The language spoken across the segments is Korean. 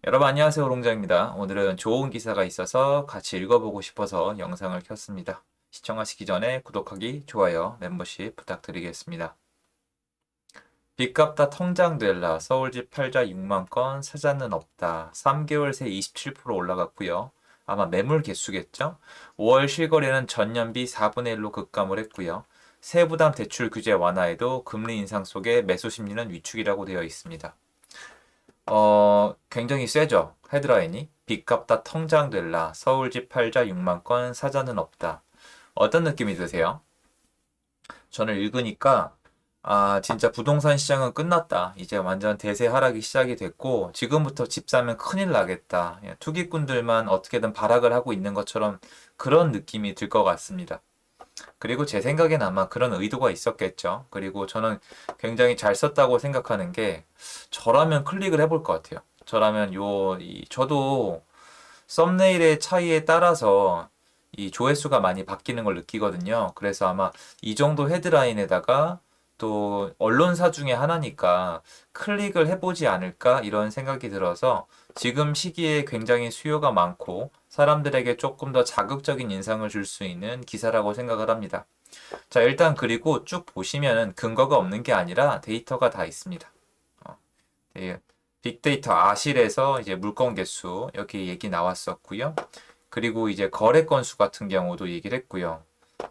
여러분 안녕하세요. 롱장입니다. 오늘은 좋은 기사가 있어서 같이 읽어보고 싶어서 영상을 켰습니다. 시청하시기 전에 구독하기, 좋아요, 멤버십 부탁드리겠습니다. 빚 갚다 통장될라 서울집 팔자 6만 건 사자는 없다. 3개월 새 27% 올라갔고요. 아마 매물 개수겠죠? 5월 실거래는 전년비 4분의 1로 급감을 했고요. 세부담 대출 규제 완화에도 금리 인상 속에 매수 심리는 위축이라고 되어 있습니다. 굉장히 세죠. 헤드라인이. 빚 갚다 통장 될라. 서울집 팔자 6만 건 사자는 없다. 어떤 느낌이 드세요? 저는 읽으니까 진짜 부동산 시장은 끝났다. 이제 완전 대세 하락이 시작이 됐고 지금부터 집 사면 큰일 나겠다. 투기꾼들만 어떻게든 발악을 하고 있는 것처럼 그런 느낌이 들 것 같습니다. 그리고 제 생각엔 아마 그런 의도가 있었겠죠. 그리고 저는 굉장히 잘 썼다고 생각하는 게 저라면 클릭을 해볼 것 같아요. 저라면 저도 썸네일의 차이에 따라서 이 조회수가 많이 바뀌는 걸 느끼거든요. 그래서 아마 이 정도 헤드라인에다가 또 언론사 중에 하나니까 클릭을 해보지 않을까 이런 생각이 들어서 지금 시기에 굉장히 수요가 많고 사람들에게 조금 더 자극적인 인상을 줄 수 있는 기사라고 생각을 합니다. 자, 일단 그리고 쭉 보시면은 근거가 없는 게 아니라 데이터가 다 있습니다. 어, 예, 빅데이터 아실에서 이제 물건 개수 여기 얘기 나왔었고요. 그리고 이제 거래 건수 같은 경우도 얘기를 했고요.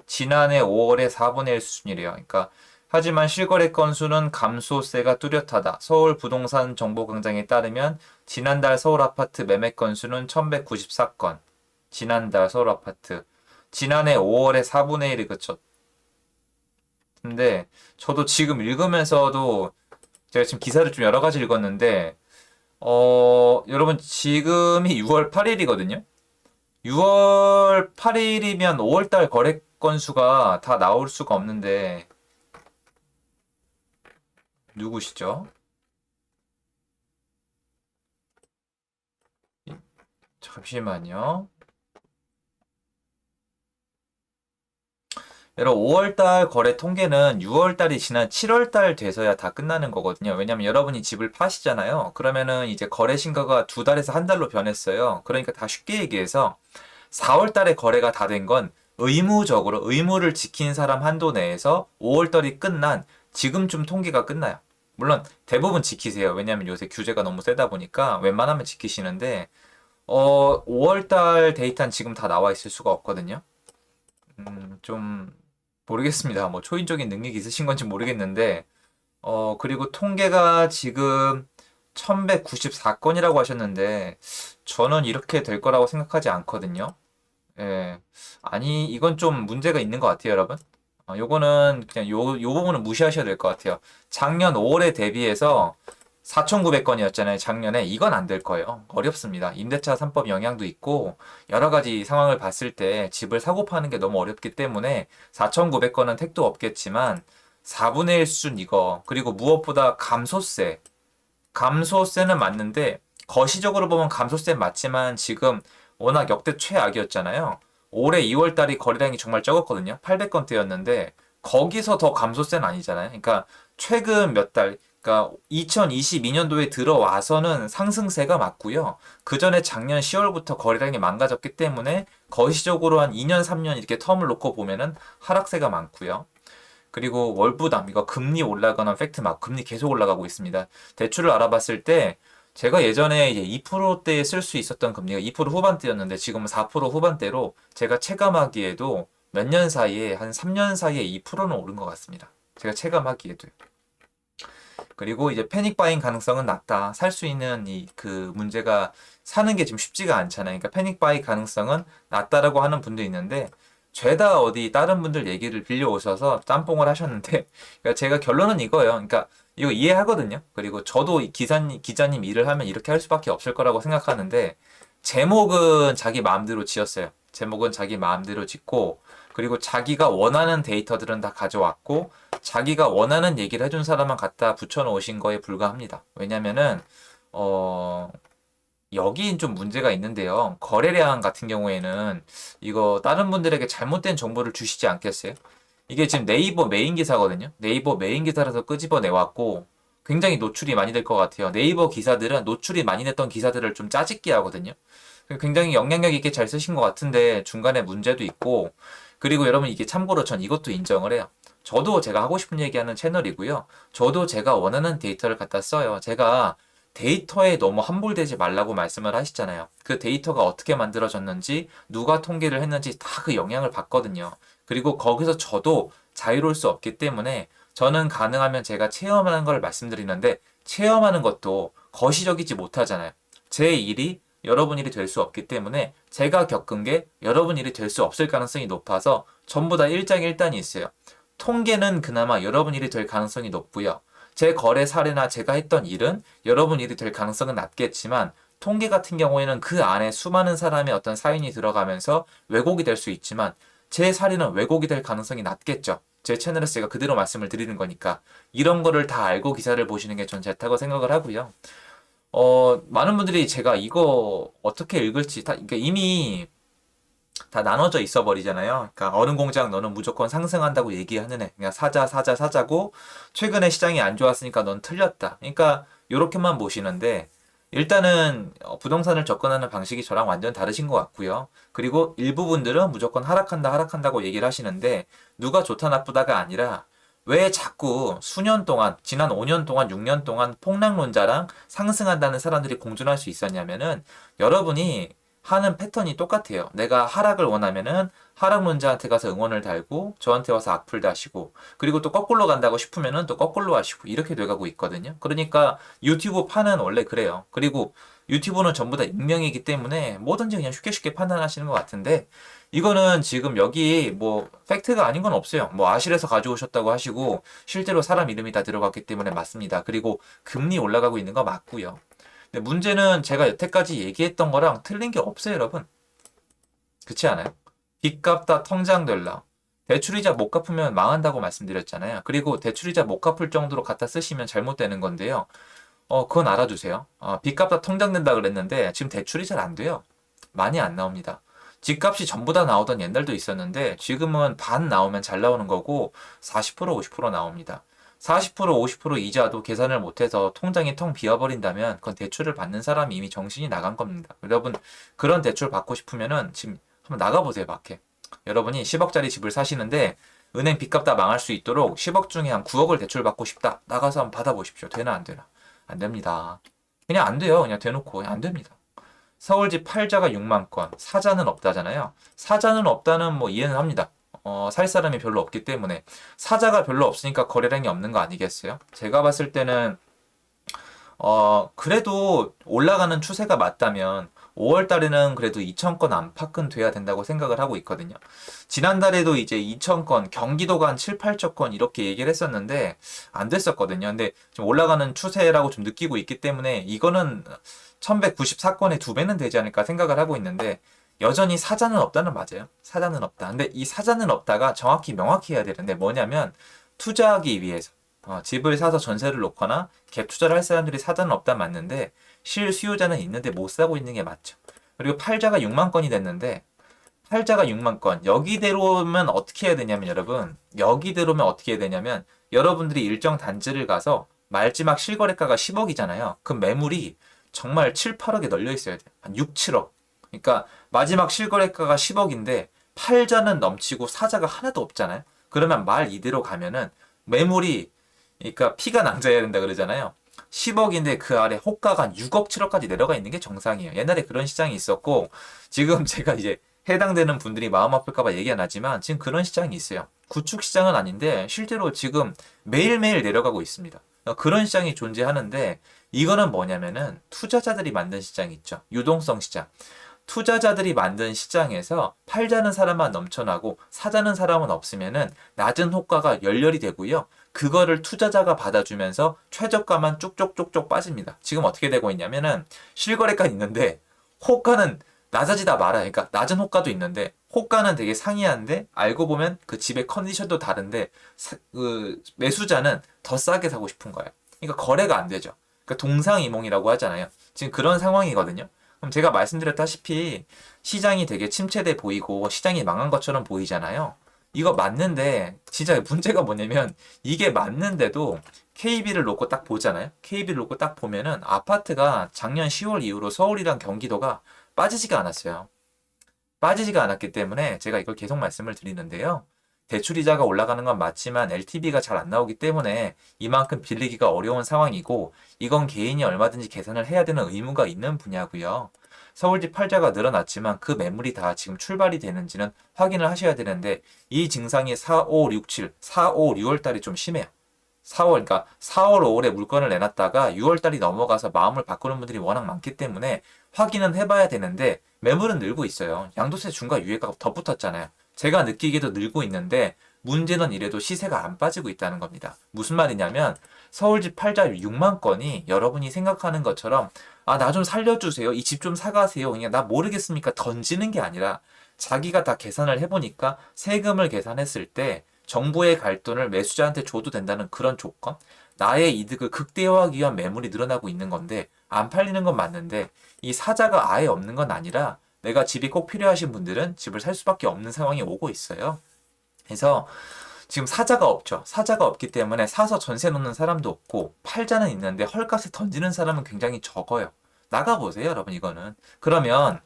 지난해 5월에 4분의 1 수준이래요. 그러니까 하지만 실거래 건수는 감소세가 뚜렷하다. 서울 부동산 정보광장에 따르면 지난달 서울 아파트 매매 건수는 1194건. 지난달 서울 아파트. 지난해 5월에 4분의 1이 그쳤는데 저도 지금 읽으면서도 제가 지금 기사를 좀 여러 가지 읽었는데 여러분 지금이 6월 8일이거든요. 6월 8일이면 5월달 거래 건수가 다 나올 수가 없는데 누구시죠? 잠시만요. 여러분 5월달 거래 통계는 6월달이 지난 7월달 돼서야 다 끝나는 거거든요. 왜냐면 여러분이 집을 파시잖아요. 그러면은 이제 거래 신고가 두 달에서 한 달로 변했어요. 그러니까 다 쉽게 얘기해서 4월달에 거래가 다 된 건 의무적으로 의무를 지킨 사람 한도 내에서 5월달이 끝난 지금쯤 통계가 끝나요. 물론 대부분 지키세요. 왜냐면 요새 규제가 너무 세다 보니까 웬만하면 지키시는데 5월달 데이터는 지금 다 나와 있을 수가 없거든요. 좀 모르겠습니다. 뭐 초인적인 능력이 있으신 건지 모르겠는데 그리고 통계가 지금 1194건이라고 하셨는데 저는 이렇게 될 거라고 생각하지 않거든요. 예. 아니, 이건 좀 문제가 있는 것 같아요, 여러분. 요거는 그냥 요 부분은 무시하셔야 될 것 같아요. 작년 5월에 대비해서 4,900건이었잖아요, 작년에. 이건 안 될 거예요. 어렵습니다. 임대차 3법 영향도 있고, 여러 가지 상황을 봤을 때 집을 사고 파는 게 너무 어렵기 때문에 4,900건은 택도 없겠지만, 4분의 1 수준 이거, 그리고 무엇보다 감소세. 감소세는 맞는데, 거시적으로 보면 감소세 맞지만 지금 워낙 역대 최악이었잖아요. 올해 2월 달이 거래량이 정말 적었거든요. 800건대였는데 거기서 더 감소세는 아니잖아요. 그러니까 최근 몇 달, 그러니까 2022년도에 들어와서는 상승세가 맞고요. 그 전에 작년 10월부터 거래량이 망가졌기 때문에 거시적으로 한 2년, 3년 이렇게 텀을 놓고 보면은 하락세가 많고요. 그리고 월부담, 이거 금리 올라가는 팩트 막 금리 계속 올라가고 있습니다. 대출을 알아봤을 때 제가 예전에 이제 2%대에 쓸 수 있었던 금리가 2% 후반대였는데 지금은 4% 후반대로 제가 체감하기에도 몇 년 사이에 한 3년 사이에 2%는 오른 것 같습니다. 제가 체감하기에도요. 그리고 이제 패닉 바잉 가능성은 낮다. 살 수 있는 그 문제가 사는 게 지금 쉽지가 않잖아요. 그러니까 패닉 바잉 가능성은 낮다라고 하는 분도 있는데 죄다 어디 다른 분들 얘기를 빌려오셔서 짬뽕을 하셨는데 그러니까 제가 결론은 이거예요. 그러니까 이거 이해하거든요. 그리고 저도 이 기자님 일을 하면 이렇게 할 수밖에 없을 거라고 생각하는데 제목은 자기 마음대로 지었어요. 제목은 자기 마음대로 짓고 그리고 자기가 원하는 데이터들은 다 가져왔고 자기가 원하는 얘기를 해준 사람만 갖다 붙여놓으신 거에 불과합니다. 왜냐면은 어 여기엔 좀 문제가 있는데요. 거래량 같은 경우에는 이거 다른 분들에게 잘못된 정보를 주시지 않겠어요? 이게 지금 네이버 메인 기사거든요. 네이버 메인 기사라서 끄집어 내왔고 굉장히 노출이 많이 될 것 같아요. 네이버 기사들은 노출이 많이 됐던 기사들을 좀 짜집기 하거든요. 굉장히 영향력 있게 잘 쓰신 것 같은데 중간에 문제도 있고, 그리고 여러분 이게 참고로 전 이것도 인정을 해요. 저도 제가 하고 싶은 얘기하는 채널이고요. 저도 제가 원하는 데이터를 갖다 써요. 제가 데이터에 너무 함몰되지 말라고 말씀을 하시잖아요. 그 데이터가 어떻게 만들어졌는지, 누가 통계를 했는지 다 그 영향을 받거든요. 그리고 거기서 저도 자유로울 수 없기 때문에 저는 가능하면 제가 체험하는 걸 말씀드리는데, 체험하는 것도 거시적이지 못하잖아요. 제 일이 여러분 일이 될 수 없기 때문에 제가 겪은 게 여러분 일이 될 수 없을 가능성이 높아서 전부 다 일장일단이 있어요. 통계는 그나마 여러분 일이 될 가능성이 높고요. 제 거래 사례나 제가 했던 일은 여러분 일이 될 가능성은 낮겠지만, 통계 같은 경우에는 그 안에 수많은 사람의 어떤 사인이 들어가면서 왜곡이 될 수 있지만, 제 사례는 왜곡이 될 가능성이 낮겠죠. 제 채널에서 제가 그대로 말씀을 드리는 거니까 이런 거를 다 알고 기사를 보시는 게 전 좋다고 생각을 하고요. 많은 분들이 제가 이거 어떻게 읽을지 그러니까 이미 다 나눠져 있어 버리잖아요. 그러니까 어른 공장 너는 무조건 상승한다고 얘기하는 애. 그냥 사자, 사자, 사자고, 최근에 시장이 안 좋았으니까 넌 틀렸다. 그러니까 이렇게만 보시는데, 일단은 부동산을 접근하는 방식이 저랑 완전 다르신 것 같고요. 그리고 일부분들은 무조건 하락한다, 하락한다고 얘기를 하시는데, 누가 좋다, 나쁘다가 아니라 왜 자꾸 수년 동안, 지난 5년 동안, 6년 동안 폭락론자랑 상승한다는 사람들이 공존할 수 있었냐면은, 여러분이 하는 패턴이 똑같아요. 내가 하락을 원하면은 하락론자한테 가서 응원을 달고, 저한테 와서 악플 다시고, 그리고 또 거꾸로 간다고 싶으면은 또 거꾸로 하시고, 이렇게 돼가고 있거든요. 그러니까 유튜브 판은 원래 그래요. 그리고 유튜브는 전부 다 익명이기 때문에 뭐든지 그냥 쉽게 쉽게 판단하시는 것 같은데, 이거는 지금 여기 뭐 팩트가 아닌 건 없어요. 뭐 아실에서 가져오셨다고 하시고 실제로 사람 이름이 다 들어갔기 때문에 맞습니다. 그리고 금리 올라가고 있는 거 맞고요. 근데 문제는 제가 여태까지 얘기했던 거랑 틀린 게 없어요, 여러분. 그렇지 않아요? 빚 갚다 통장될라. 대출이자 못 갚으면 망한다고 말씀드렸잖아요. 그리고 대출이자 못 갚을 정도로 갖다 쓰시면 잘못되는 건데요. 그건 알아두세요. 빚 갚다 통장된다 그랬는데 지금 대출이 잘 안 돼요. 많이 안 나옵니다. 집값이 전부 다 나오던 옛날도 있었는데 지금은 반 나오면 잘 나오는 거고 40% 50% 나옵니다. 40% 50% 이자도 계산을 못해서 통장이 텅 비어버린다면 그건 대출을 받는 사람이 이미 정신이 나간 겁니다. 여러분 그런 대출 받고 싶으면은 지금 한번 나가보세요, 밖에. 여러분이 10억짜리 집을 사시는데 은행 빚 갚다 망할 수 있도록 10억 중에 한 9억을 대출 받고 싶다. 나가서 한번 받아보십시오. 되나 안 되나? 안 됩니다. 그냥 안 돼요. 그냥 대놓고 그냥 안 됩니다. 서울집 팔자가 6만 건, 사자는 없다잖아요. 사자는 없다는 뭐 이해는 합니다. 살 사람이 별로 없기 때문에. 사자가 별로 없으니까 거래량이 없는 거 아니겠어요? 제가 봤을 때는 그래도 올라가는 추세가 맞다면 5월 달에는 그래도 2,000건 안팎은 돼야 된다고 생각을 하고 있거든요. 지난달에도 이제 2,000건, 경기도가 한 7, 8천 건 이렇게 얘기를 했었는데 안 됐었거든요. 근데 좀 올라가는 추세라고 좀 느끼고 있기 때문에 이거는 1194건의 두 배는 되지 않을까 생각을 하고 있는데, 여전히 사자는 없다는 맞아요. 사자는 없다. 근데 이 사자는 없다가 정확히 명확히 해야 되는데 뭐냐면 투자하기 위해서 집을 사서 전세를 놓거나 갭 투자를 할 사람들이 사자는 없다 맞는데 실수요자는 있는데 못 사고 있는 게 맞죠. 그리고 팔자가 6만 건이 됐는데 팔자가 6만 건. 여기대로면 어떻게 해야 되냐면 여러분, 여기대로면 어떻게 해야 되냐면 여러분들이 일정 단지를 가서 마지막 실거래가가 10억이잖아요. 그 매물이 정말 7, 8억에 널려 있어야 돼요. 한 6, 7억. 그러니까 마지막 실거래가가 10억인데 팔자는 넘치고 사자가 하나도 없잖아요. 그러면 말 이대로 가면은 매물이, 그러니까 피가 낭자해야 된다 그러잖아요. 10억인데 그 아래 호가가 한 6억, 7억까지 내려가 있는 게 정상이에요. 옛날에 그런 시장이 있었고 지금 제가 이제 해당되는 분들이 마음 아플까봐 얘기 안 하지만 지금 그런 시장이 있어요. 구축 시장은 아닌데 실제로 지금 매일매일 내려가고 있습니다. 그런 시장이 존재하는데 이거는 뭐냐면은 투자자들이 만든 시장이 있죠. 유동성 시장. 투자자들이 만든 시장에서 팔자는 사람만 넘쳐나고 사자는 사람은 없으면은 낮은 호가가 열렬히 되고요. 그거를 투자자가 받아주면서 최저가만 쭉쭉쭉쭉 빠집니다. 지금 어떻게 되고 있냐면은 실거래가 있는데 호가는 낮아지다 말아요. 그러니까 낮은 호가도 있는데 호가는 되게 상이한데 알고 보면 그 집의 컨디션도 다른데 그 매수자는 더 싸게 사고 싶은 거예요. 그러니까 거래가 안 되죠. 그러니까 동상이몽이라고 하잖아요. 지금 그런 상황이거든요. 그럼 제가 말씀드렸다시피 시장이 되게 침체돼 보이고 시장이 망한 것처럼 보이잖아요. 이거 맞는데 진짜 문제가 뭐냐면 이게 맞는데도 KB를 놓고 딱 보잖아요. KB를 놓고 딱 보면은 아파트가 작년 10월 이후로 서울이랑 경기도가 빠지지가 않았어요. 빠지지가 않았기 때문에 제가 이걸 계속 말씀을 드리는데요. 대출이자가 올라가는 건 맞지만 LTV가 잘 안 나오기 때문에 이만큼 빌리기가 어려운 상황이고 이건 개인이 얼마든지 계산을 해야 되는 의무가 있는 분야고요. 서울집 팔자가 늘어났지만 그 매물이 다 지금 출발이 되는지는 확인을 하셔야 되는데 이 증상이 4, 5, 6, 7, 4, 5, 6월 달이 좀 심해요. 4월, 그러니까 4월, 5월에 물건을 내놨다가 6월 달이 넘어가서 마음을 바꾸는 분들이 워낙 많기 때문에 확인은 해봐야 되는데 매물은 늘고 있어요. 양도세 중과 유예가가 덧붙었잖아요. 제가 느끼기에도 늘고 있는데 문제는 이래도 시세가 안 빠지고 있다는 겁니다. 무슨 말이냐면 서울집 팔자 6만 건이 여러분이 생각하는 것처럼 아, 나 좀 살려주세요. 이 집 좀 사가세요. 그냥 나 모르겠습니까? 던지는 게 아니라 자기가 다 계산을 해보니까 세금을 계산했을 때 정부의 갈 돈을 매수자한테 줘도 된다는 그런 조건? 나의 이득을 극대화하기 위한 매물이 늘어나고 있는 건데 안 팔리는 건 맞는데 이 사자가 아예 없는 건 아니라 내가 집이 꼭 필요하신 분들은 집을 살 수밖에 없는 상황이 오고 있어요. 그래서 지금 사자가 없죠. 사자가 없기 때문에 사서 전세 놓는 사람도 없고 팔자는 있는데 헐값에 던지는 사람은 굉장히 적어요. 나가보세요, 여러분 이거는. 그러면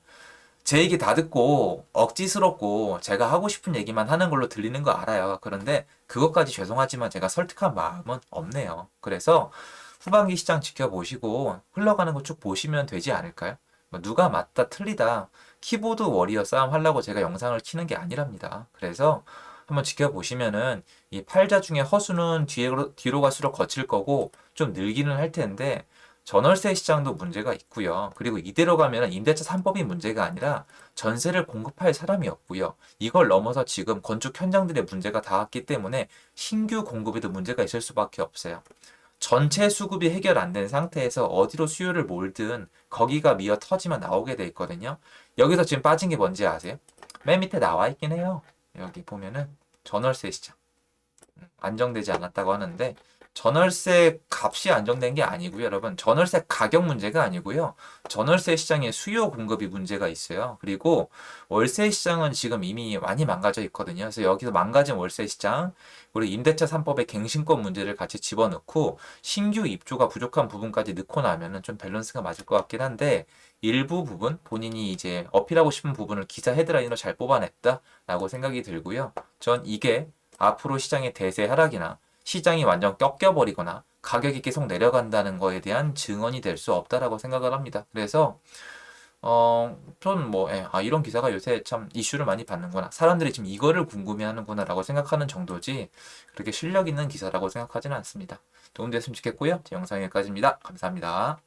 제 얘기 다 듣고 억지스럽고 제가 하고 싶은 얘기만 하는 걸로 들리는 거 알아요. 그런데 그것까지 죄송하지만 제가 설득한 마음은 없네요. 그래서 후반기 시장 지켜보시고 흘러가는 거 쭉 보시면 되지 않을까요? 뭐 누가 맞다 틀리다 키보드 워리어 싸움 하려고 제가 영상을 키는 게 아니랍니다. 그래서 한번 지켜보시면은 이 팔자 중에 허수는 뒤로 갈수록 거칠 거고 좀 늘기는 할 텐데 전월세 시장도 문제가 있고요. 그리고 이대로 가면 임대차 3법이 문제가 아니라 전세를 공급할 사람이 없고요. 이걸 넘어서 지금 건축 현장들의 문제가 닿았기 때문에 신규 공급에도 문제가 있을 수밖에 없어요. 전체 수급이 해결 안 된 상태에서 어디로 수요를 몰든 거기가 미어 터지면 나오게 돼 있거든요. 여기서 지금 빠진 게 뭔지 아세요? 맨 밑에 나와 있긴 해요. 여기 보면은 전월세 시장. 안정되지 않았다고 하는데 전월세 값이 안정된 게 아니고요. 여러분 전월세 가격 문제가 아니고요. 전월세 시장의 수요 공급이 문제가 있어요. 그리고 월세 시장은 지금 이미 많이 망가져 있거든요. 그래서 여기서 망가진 월세 시장 그리고 임대차 3법의 갱신권 문제를 같이 집어넣고 신규 입주가 부족한 부분까지 넣고 나면은 좀 밸런스가 맞을 것 같긴 한데 일부 부분 본인이 이제 어필하고 싶은 부분을 기사 헤드라인으로 잘 뽑아냈다라고 생각이 들고요. 전 이게 앞으로 시장의 대세 하락이나 시장이 완전 꺾여버리거나 가격이 계속 내려간다는 거에 대한 증언이 될 수 없다라고 생각을 합니다. 그래서 전 뭐, 이런 기사가 요새 참 이슈를 많이 받는구나. 사람들이 지금 이거를 궁금해하는구나라고 생각하는 정도지 그렇게 실력 있는 기사라고 생각하지는 않습니다. 도움됐으면 좋겠고요. 제 영상 여기까지입니다. 감사합니다.